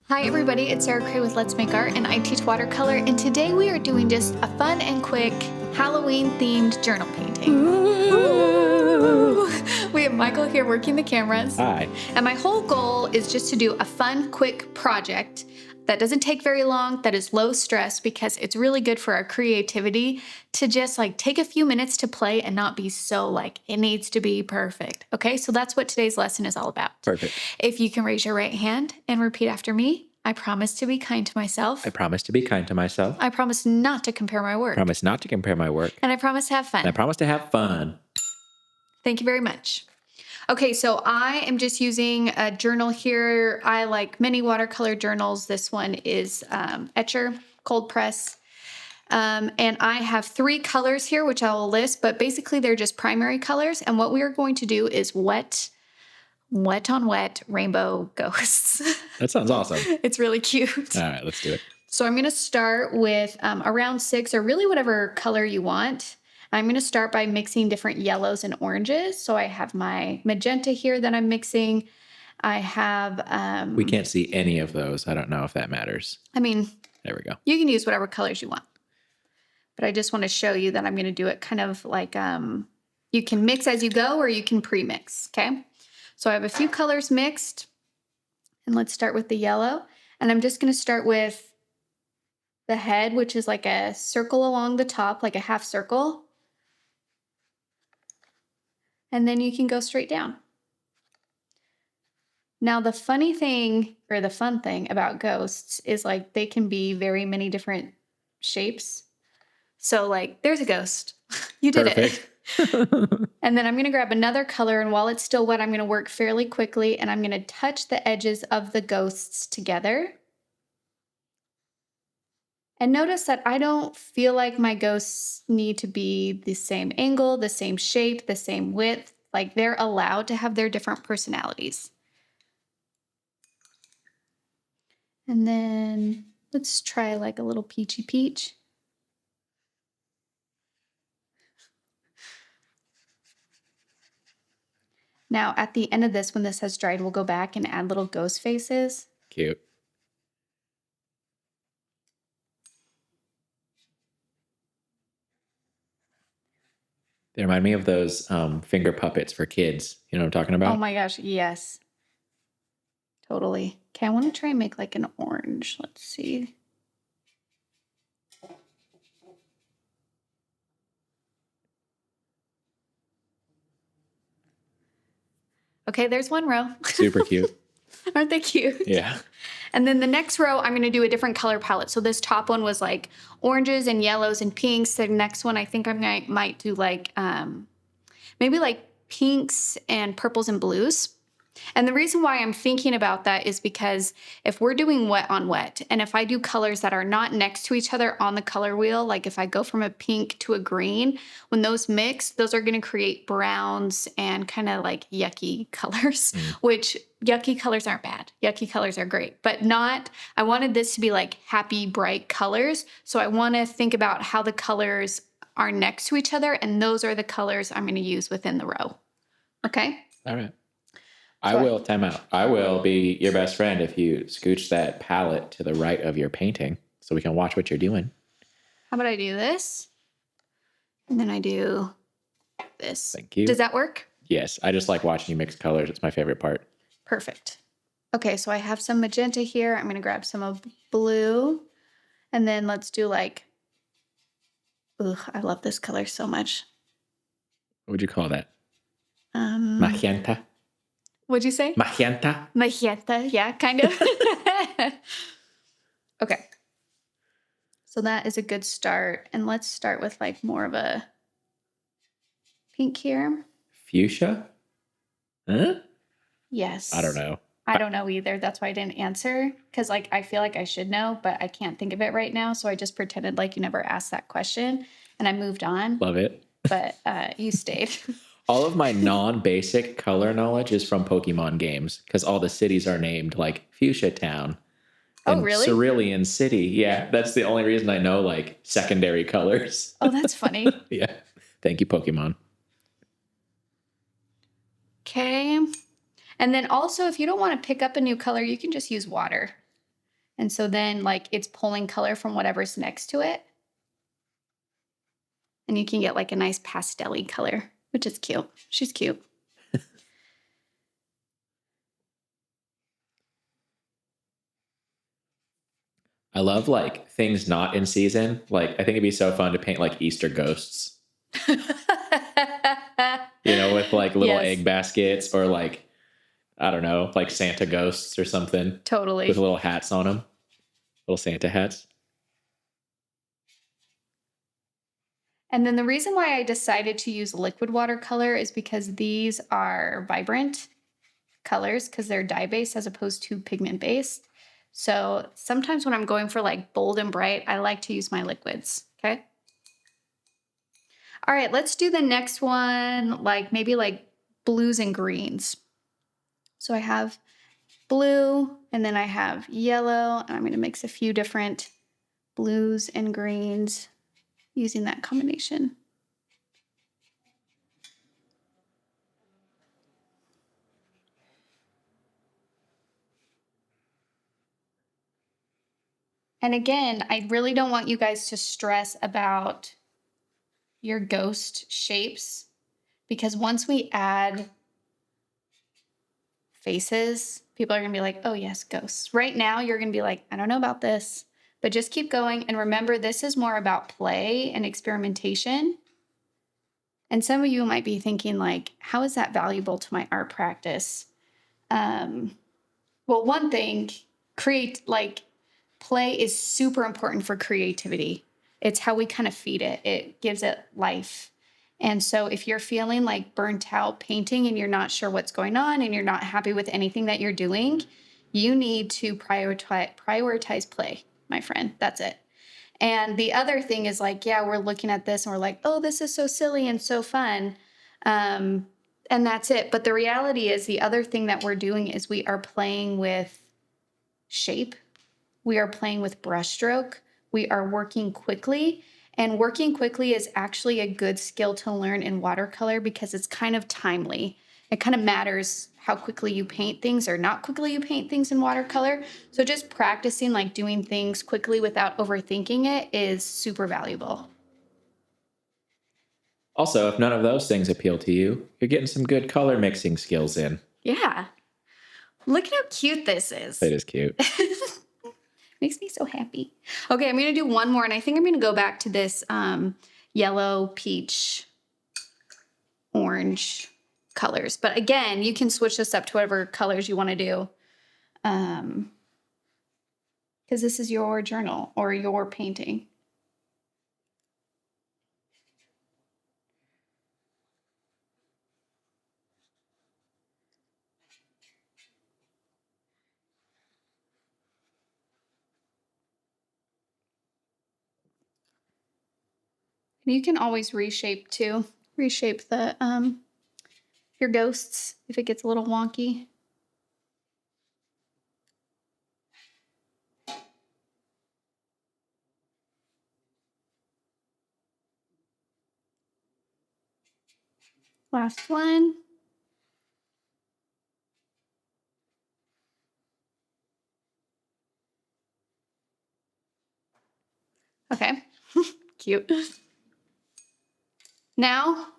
Hi everybody, it's Sarah Cray with Let's Make Art, and I teach watercolor, and today we are doing just a fun and quick Halloween themed journal painting. Ooh. We have Michael here working the cameras. Hi. And my whole goal is just to do a fun, quick project that doesn't take very long, that is low stress, because it's really good for our creativity to just take a few minutes to play and not be so it needs to be perfect. Okay, so that's what today's lesson is all about. Perfect. If you can raise your right hand and repeat after me. I promise to be kind to myself. I promise to be kind to myself. I promise not to compare my work. Promise not to compare my work. And I promise to have fun. And I promise to have fun. Thank you very much. Okay, so I am just using a journal here. I like many watercolor journals. This one is Etchr, Coldpress. And I have 3 colors here, which I will list, but basically they're just primary colors. And what we are going to do is wet on wet rainbow ghosts. That sounds awesome. It's really cute. All right, let's do it. So I'm going to start with around 6 or really whatever color you want. I'm going to start by mixing different yellows and oranges. So I have my magenta here that I'm mixing. I have... we can't see any of those. I don't know if that matters. I mean... There we go. You can use whatever colors you want. But I just want to show you that I'm going to do it kind of like... you can mix as you go or you can pre-mix, okay? So I have a few colors mixed. And let's start with the yellow. And I'm just going to start with the head, which is like a circle along the top, like a half circle. And then you can go straight down. Now, the funny thing, or the fun thing about ghosts is they can be very many different shapes. So there's a ghost. You did Perfect. it. And then I'm going to grab another color, and while it's still wet, I'm going to work fairly quickly, and I'm going to touch the edges of the ghosts together. And notice that I don't feel like my ghosts need to be the same angle, the same shape, the same width. They're allowed to have their different personalities. And then let's try a little peachy peach. Now, at the end of this, when this has dried, we'll go back and add little ghost faces. Cute. They remind me of those finger puppets for kids. You know what I'm talking about? Oh my gosh, yes. Totally. Okay, I want to try and make an orange. Let's see. Okay, there's one row. Super cute. Aren't they cute? Yeah. And then the next row, I'm going to do a different color palette. So this top one was oranges and yellows and pinks. The next one, I think I might do maybe pinks and purples and blues. And the reason why I'm thinking about that is because if we're doing wet on wet, and if I do colors that are not next to each other on the color wheel, if I go from a pink to a green, when those mix, those are going to create browns and kind of yucky colors, which yucky colors aren't bad. Yucky colors are great, but not, I wanted this to be happy, bright colors. So I want to think about how the colors are next to each other, and those are the colors I'm going to use within the row. Okay? All right. Time out. I will be your best friend if you scooch that palette to the right of your painting so we can watch what you're doing. How about I do this? And then I do this. Thank you. Does that work? Yes. I just like watching you mix colors. It's my favorite part. Perfect. Okay, so I have some magenta here. I'm going to grab some of blue. And then let's do I love this color so much. What would you call that? Magenta. What'd you say? Magenta. Magenta, yeah, kind of. Okay. So that is a good start. And let's start with more of a pink here. Fuchsia? Huh? Yes. I don't know. I don't know either. That's why I didn't answer. Because I feel like I should know, but I can't think of it right now. So I just pretended you never asked that question. And I moved on. Love it. But you stayed. All of my non-basic color knowledge is from Pokemon games because all the cities are named Fuchsia Town. Oh, really? Cerulean City. Yeah, that's the only reason I know secondary colors. Oh, that's funny. Yeah. Thank you, Pokemon. Okay. And then also, if you don't want to pick up a new color, you can just use water. And so then like it's pulling color from whatever's next to it. And you can get like a nice pastel-y color, which is cute. She's cute. I love like things not in season. Like I think it'd be so fun to paint like Easter ghosts. With like little egg baskets or like, I don't know, like Santa ghosts or something. Totally. With little hats on them. Little Santa hats. And then the reason why I decided to use liquid watercolor is because these are vibrant colors because they're dye-based as opposed to pigment-based. So sometimes when I'm going for like bold and bright, I like to use my liquids, okay? All right, let's do the next one, like maybe like blues and greens. So I have blue and then I have yellow, and I'm gonna mix a few different blues and greens using that combination. And again, I really don't want you guys to stress about your ghost shapes because once we add faces, people are going to be like, oh yes, ghosts. Right now, you're going to be like, I don't know about this, but just keep going. And remember, this is more about play and experimentation. And some of you might be thinking like, how is that valuable to my art practice? Well, one thing, play is super important for creativity. It's how we kind of feed it. It gives it life. And so if you're feeling like burnt out painting and you're not sure what's going on and you're not happy with anything that you're doing, you need to prioritize play, my friend. That's it. And the other thing is like, yeah, we're looking at this and we're like, oh, this is so silly and so fun. And that's it. But the reality is the other thing that we're doing is we are playing with shape. We are playing with brushstroke. We are working quickly. And working quickly is actually a good skill to learn in watercolor because it's kind of timely. It kind of matters how quickly you paint things or not quickly you paint things in watercolor. So just practicing like doing things quickly without overthinking it is super valuable. Also, if none of those things appeal to you, you're getting some good color mixing skills in. Yeah. Look at how cute this is. It is cute. Makes me so happy. Okay, I'm going to do one more, and I think I'm going to go back to this yellow, peach, orange colors. But again, you can switch this up to whatever colors you want to do because this is your journal or your painting. You can always reshape too. Reshape the your ghosts if it gets a little wonky. Last one. Okay, cute. Now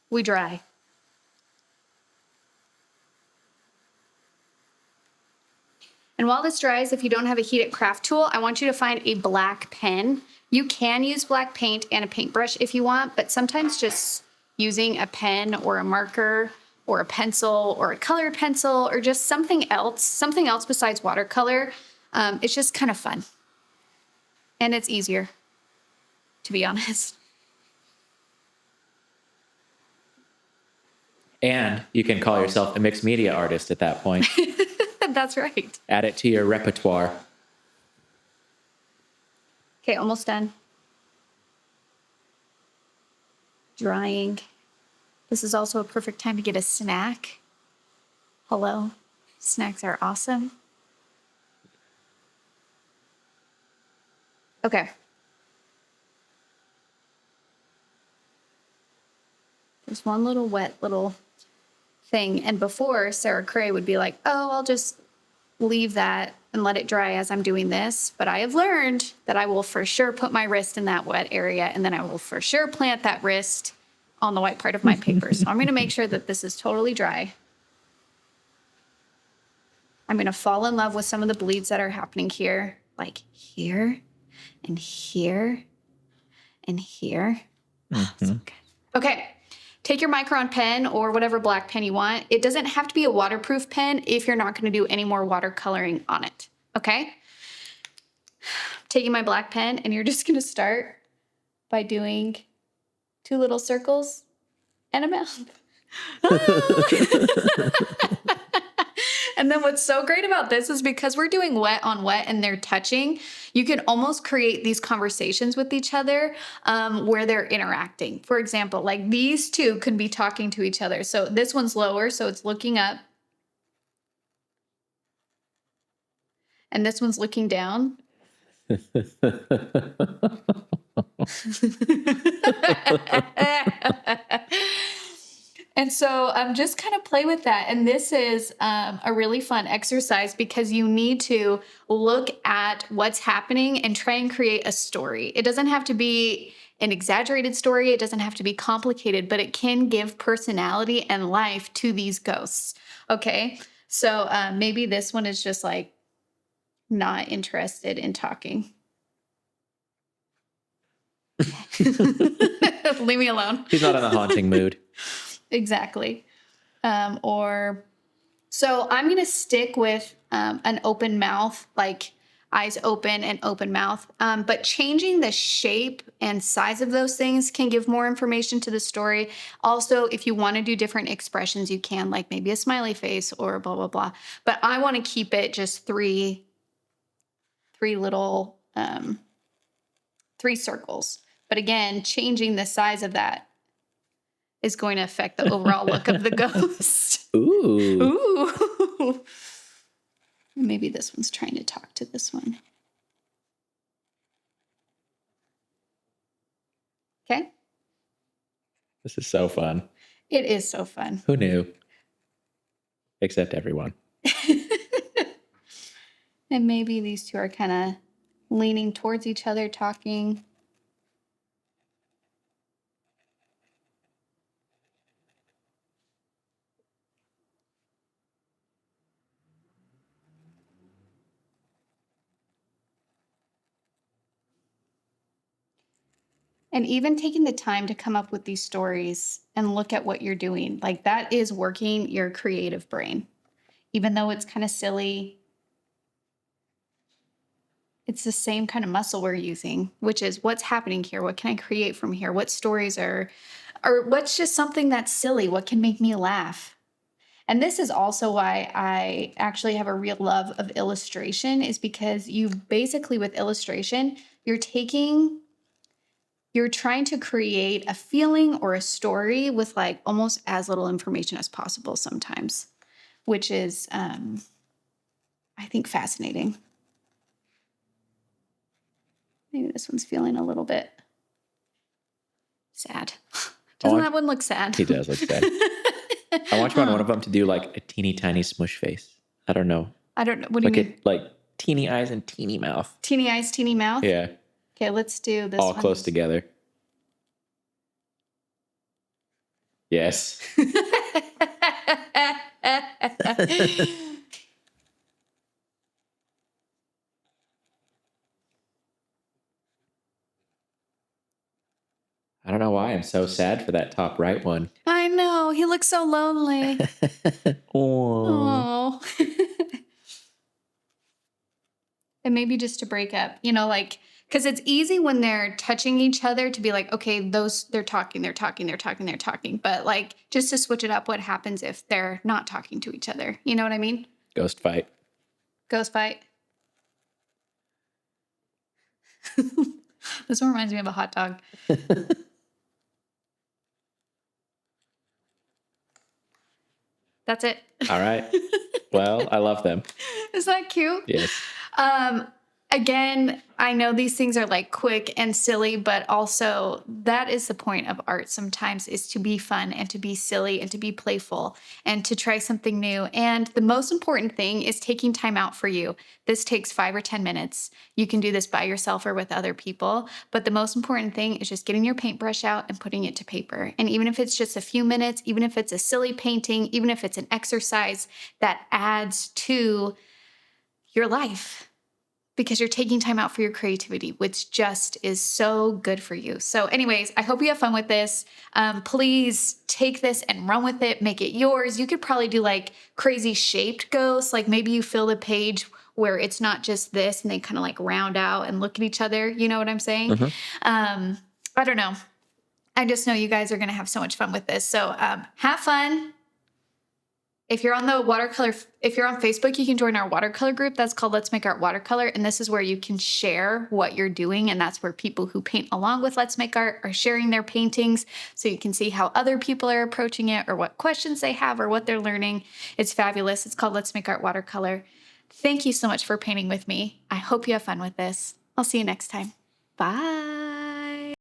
we dry. And while this dries, if you don't have a heated craft tool, I want you to find a black pen. You can use black paint and a paintbrush if you want, but sometimes just using a pen or a marker or a pencil or a colored pencil or just something else besides watercolor, it's just kind of fun. And it's easier, to be honest. And you can call yourself a mixed media artist at that point. That's right. Add it to your repertoire. Okay, almost done. Drying. This is also a perfect time to get a snack. Hello. Snacks are awesome. Okay. There's one little wet little thing. And before, Sarah Cray would be like, oh, I'll just leave that and let it dry as I'm doing this. But I have learned that I will for sure put my wrist in that wet area, and then I will for sure plant that wrist on the white part of my paper. So I'm going to make sure that this is totally dry. I'm going to fall in love with some of the bleeds that are happening here, like here and here and here. Oh, so good. Okay. Take your Micron pen or whatever black pen you want. It doesn't have to be a waterproof pen if you're not going to do any more watercoloring on it. Okay? Taking my black pen, and you're just going to start by doing 2 little circles and a mouth. And then what's so great about this is because we're doing wet on wet and they're touching, you can almost create these conversations with each other where they're interacting. For example, like these two could be talking to each other. So this one's lower, so it's looking up. And this one's looking down. And so just kind of play with that. And this is a really fun exercise because you need to look at what's happening and try and create a story. It doesn't have to be an exaggerated story. It doesn't have to be complicated, but it can give personality and life to these ghosts. Okay. So maybe this one is just like not interested in talking. Leave me alone. He's not in a haunting mood. Exactly. So I'm going to stick with an open mouth, like eyes open and open mouth. But changing the shape and size of those things can give more information to the story. Also, if you want to do different expressions, you can, like maybe a smiley face or blah, blah, blah. But I want to keep it just three little, 3 circles. But again, changing the size of that is going to affect the overall look of the ghost. Ooh. Ooh. Maybe this one's trying to talk to this one. Okay. This is so fun. It is so fun. Who knew? Except everyone. And maybe these two are kind of leaning towards each other, talking. And even taking the time to come up with these stories and look at what you're doing, like that is working your creative brain. Even though it's kind of silly, it's the same kind of muscle we're using, which is what's happening here? What can I create from here? What stories or what's just something that's silly? What can make me laugh? And this is also why I actually have a real love of illustration, is because you basically, with illustration, you're trying to create a feeling or a story with like almost as little information as possible sometimes, which is, I think, fascinating. Maybe this one's feeling a little bit sad. Doesn't that one look sad? He does look sad. I want you on one of them to do like a teeny tiny smush face. I don't know. What do you mean? Like teeny eyes and teeny mouth. Teeny eyes, teeny mouth? Yeah. Okay, let's do this all one. Close together. Yes. I don't know why I'm so sad for that top right one. I know. He looks so lonely. Oh. And maybe just to break up, like, because it's easy when they're touching each other to be like, okay, they're talking. But like, just to switch it up, what happens if they're not talking to each other? You know what I mean? Ghost fight. This one reminds me of a hot dog. That's it. All right. Well, I love them. Is that cute? Yes. again, I know these things are like quick and silly, but also that is the point of art sometimes, is to be fun and to be silly and to be playful and to try something new. And the most important thing is taking time out for you. This takes 5 or 10 minutes. You can do this by yourself or with other people. But the most important thing is just getting your paintbrush out and putting it to paper. And even if it's just a few minutes, even if it's a silly painting, even if it's an exercise that adds to your life, because you're taking time out for your creativity, which just is so good for you. So anyways, I hope you have fun with this. Please take this and run with it, make it yours. You could probably do like crazy shaped ghosts. Like maybe you fill the page where it's not just this and they kind of like round out and look at each other. You know what I'm saying? I don't know. I just know you guys are going to have so much fun with this. So have fun. If you're on the watercolor, if you're on Facebook, you can join our watercolor group. That's called Let's Make Art Watercolor. And this is where you can share what you're doing. And that's where people who paint along with Let's Make Art are sharing their paintings. So you can see how other people are approaching it or what questions they have or what they're learning. It's fabulous. It's called Let's Make Art Watercolor. Thank you so much for painting with me. I hope you have fun with this. I'll see you next time. Bye.